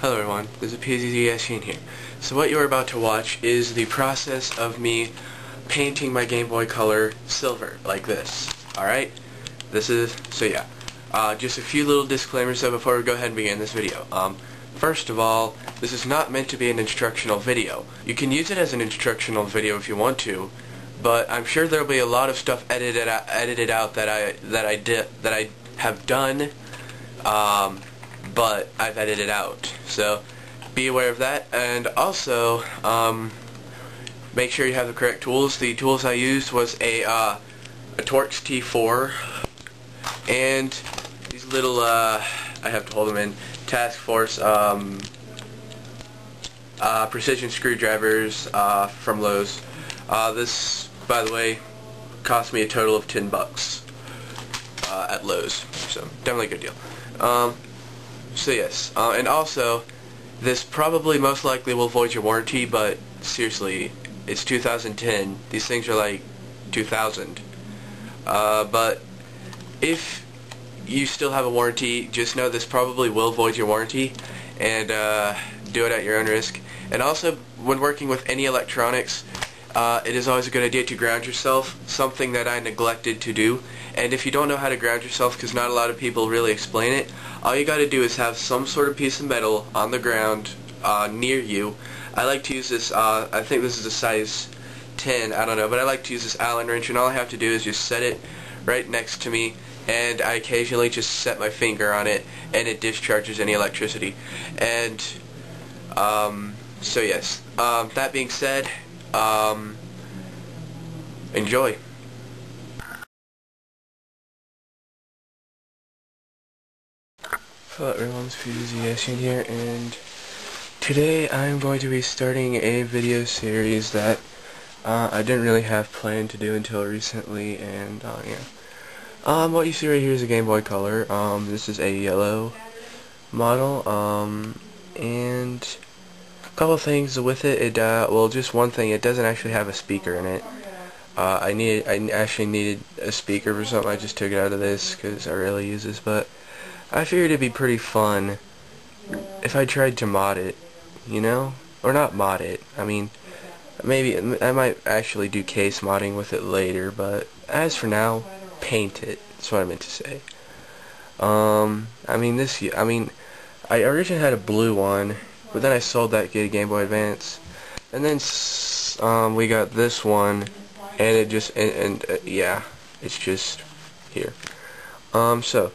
Hello everyone, this is Pizzscn here. So what you're about to watch is the process of me painting my Game Boy Color silver, like this. Alright? Just a few little disclaimers though before we go ahead and begin this video. First of all, this is not meant to be an instructional video. You can use it as an instructional video if you want to, but I'm sure there'll be a lot of stuff edited out that I have done, but I've edited out. So be aware of that, and also make sure you have the correct tools. The tools I used was a torx T4 and these little I have to hold them in task force precision screwdrivers from Lowe's. This, by the way, cost me a total of $10 at Lowe's, so definitely a good deal. So yes, and also, this probably most likely will void your warranty, but seriously, it's 2010. These things are like 2000. But if you still have a warranty, just know this probably will void your warranty, and do it at your own risk. And also, when working with any electronics, it is always a good idea to ground yourself, something that I neglected to do. And if you don't know how to ground yourself, because not a lot of people really explain it, all you gotta do is have some sort of piece of metal on the ground near you. I like to use this, I think this is a size 10, I don't know, but I like to use this Allen wrench, and all I have to do is just set it right next to me, and I occasionally just set my finger on it, and it discharges any electricity. And, so yes, that being said, enjoy. Hello everyone, it's Pizzscn here, and today I'm going to be starting a video series that I didn't really have planned to do until recently, and yeah. What you see right here is a Game Boy Color. This is a yellow model, and a couple things with it. Well, just one thing, it doesn't actually have a speaker in it. I actually needed a speaker for something. I just took it out of this because I rarely use this, but I figured it'd be pretty fun if I tried to mod it, you know? Or not mod it, I mean, maybe I might actually do case modding with it later, but as for now, paint it. That's what I meant to say. I originally had a blue one, but then I sold that to get a Game Boy Advance, and then we got this one, and it just, yeah, it's just here. So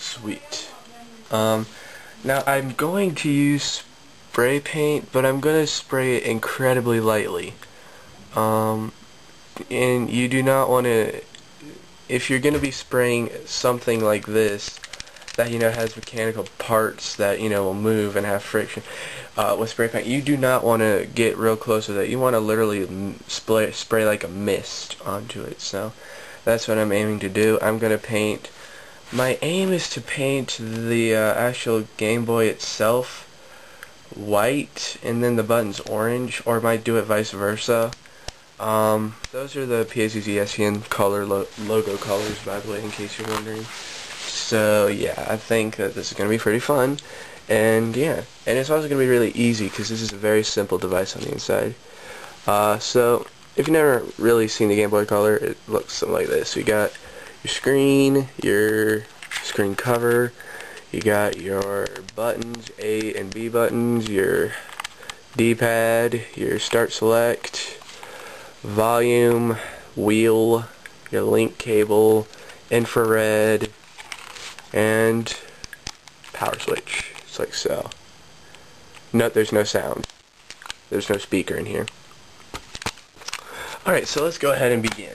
sweet. Now I'm going to use spray paint, but I'm going to spray it incredibly lightly. And you do not want to, if you're going to be spraying something like this, that, you know, has mechanical parts that, you know, will move and have friction, with spray paint, you do not want to get real close with it. You want to literally spray like a mist onto it. So that's what I'm aiming to do. I'm going to paint, my aim is to paint the actual Game Boy itself white, and then the buttons orange, or I might do it vice versa. Those are the Pizzscn color logo colors, by the way, in case you're wondering. So yeah, I think that this is going to be pretty fun, and yeah, and it's also going to be really easy because this is a very simple device on the inside. So if you've never really seen the Game Boy Color, it looks something like this. You got your screen cover, you got your buttons, A and B buttons, your D-pad, your start select, volume, wheel, your link cable, infrared, and power switch. It's like so. No, there's no sound. There's no speaker in here. Alright, so let's go ahead and begin.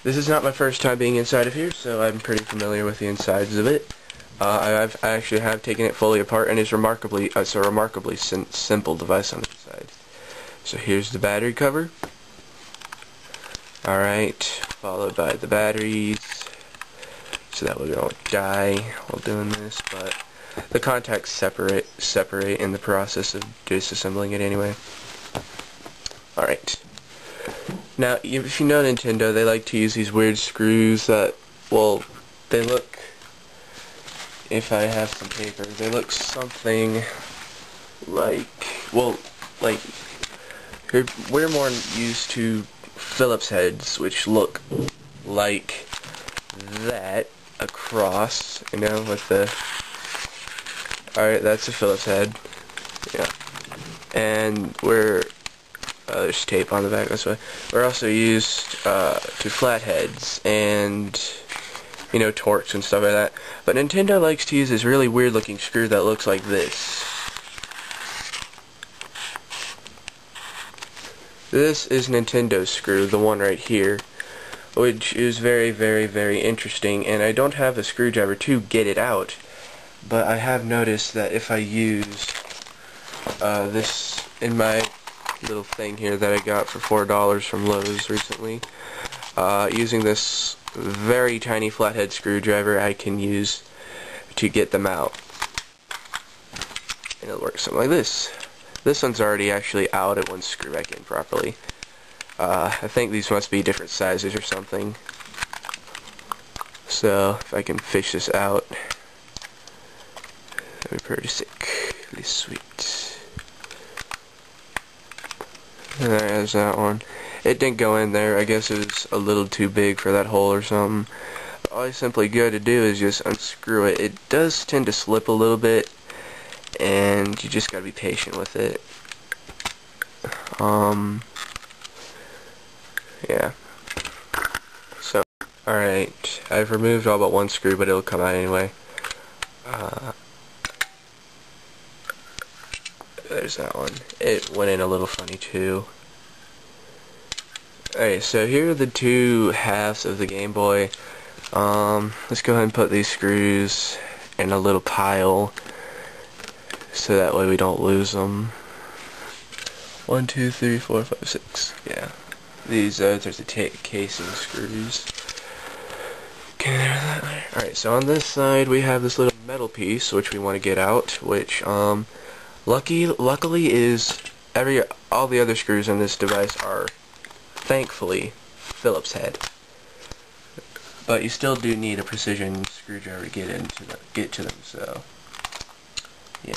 This is not my first time being inside of here, so I'm pretty familiar with the insides of it. I actually have taken it fully apart, and it's a remarkably simple device on the inside. So here's the battery cover. Alright, followed by the batteries, so that way we don't die while doing this, but the contacts separate in the process of disassembling it anyway. Alright. Now, if you know Nintendo, they like to use these weird screws that, well, they look if I have some paper. They look something like, well, like, we're more used to Phillips heads, which look like that across, you know, with the, alright, that's a Phillips head, yeah, and there's tape on the back, that's why, we're also used to flatheads, and, you know, torx and stuff like that, but Nintendo likes to use this really weird looking screw that looks like this. This is Nintendo's screw, the one right here, which is very, very, very interesting, and I don't have a screwdriver to get it out, but I have noticed that if I use this in my little thing here that I got for $4 from Lowe's recently, using this very tiny flathead screwdriver I can use to get them out, and it'll work something like this. This one's already actually out, it won't screw back in properly. I think these must be different sizes or something. So, if I can fish this out, that'd be pretty sick. Really sweet. There's that one. It didn't go in there, I guess it was a little too big for that hole or something. But all I simply got to do is just unscrew it. It does tend to slip a little bit, and you just gotta be patient with it. Yeah. So, alright, I've removed all but one screw, but it'll come out anyway. There's that one. It went in a little funny too. Alright, so here are the two halves of the Game Boy. Let's go ahead and put these screws in a little pile, so that way we don't lose them. 1, 2, 3, 4, 5, 6. Yeah. There's the casing screws. Okay, there's that there. Alright, so on this side we have this little metal piece which we want to get out, which luckily is all the other screws in this device are thankfully Phillips head. But you still do need a precision screwdriver to get to them, so yeah.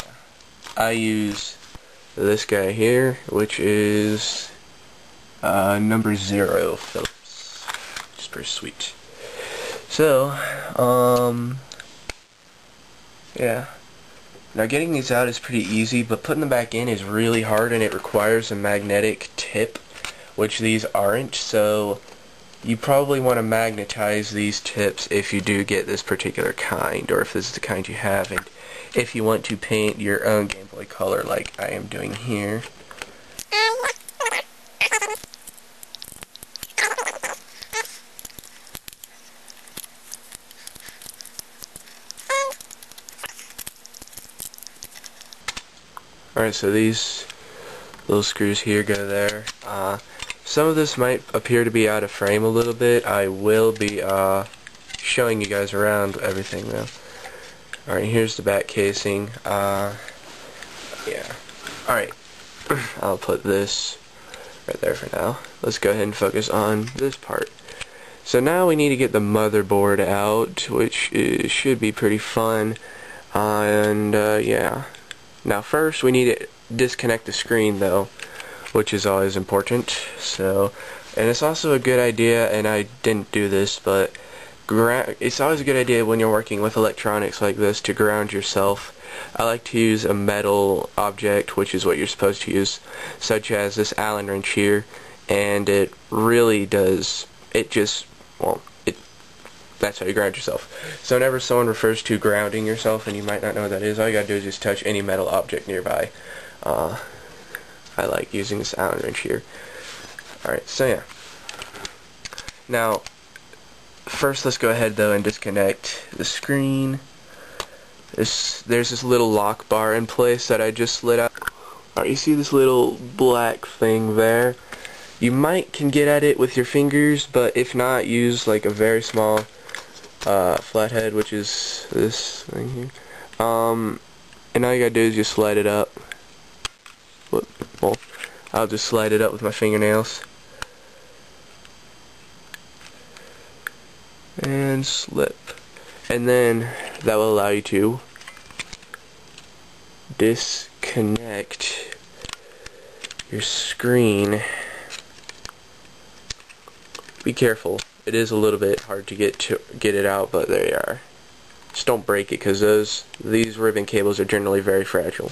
I use this guy here, which is number 0 Phillips. Just pretty sweet. So, yeah. Now getting these out is pretty easy, but putting them back in is really hard, and it requires a magnetic tip, which these aren't, so you probably want to magnetize these tips if you do get this particular kind, or if this is the kind you have, and if you want to paint your own Game Boy Color like I am doing here. Alright, so these little screws here go there. Some of this might appear to be out of frame a little bit. I will be showing you guys around everything though. Alright, here's the back casing. Yeah. Alright, I'll put this right there for now. Let's go ahead and focus on this part. So now we need to get the motherboard out, which should be pretty fun. Yeah. Now first we need to disconnect the screen though, which is always important. So, and it's also a good idea, and I didn't do this, but it's always a good idea when you're working with electronics like this to ground yourself. I like to use a metal object, which is what you're supposed to use, such as this Allen wrench here, and it really does, that's how you ground yourself. So whenever someone refers to grounding yourself and you might not know what that is, all you gotta do is just touch any metal object nearby. I like using this Allen wrench here. Alright, so yeah. Now, first let's go ahead though and disconnect the screen. There's this little lock bar in place that I just slid out. Alright, you see this little black thing there? You can get at it with your fingers, but if not, use like a very small flathead, which is this thing here. And all you gotta do is just slide it up. Well, I'll just slide it up with my fingernails. And slip. And then that will allow you to disconnect your screen. Be careful. It is a little bit hard to get it out, but there you are. Just don't break it, because these ribbon cables are generally very fragile.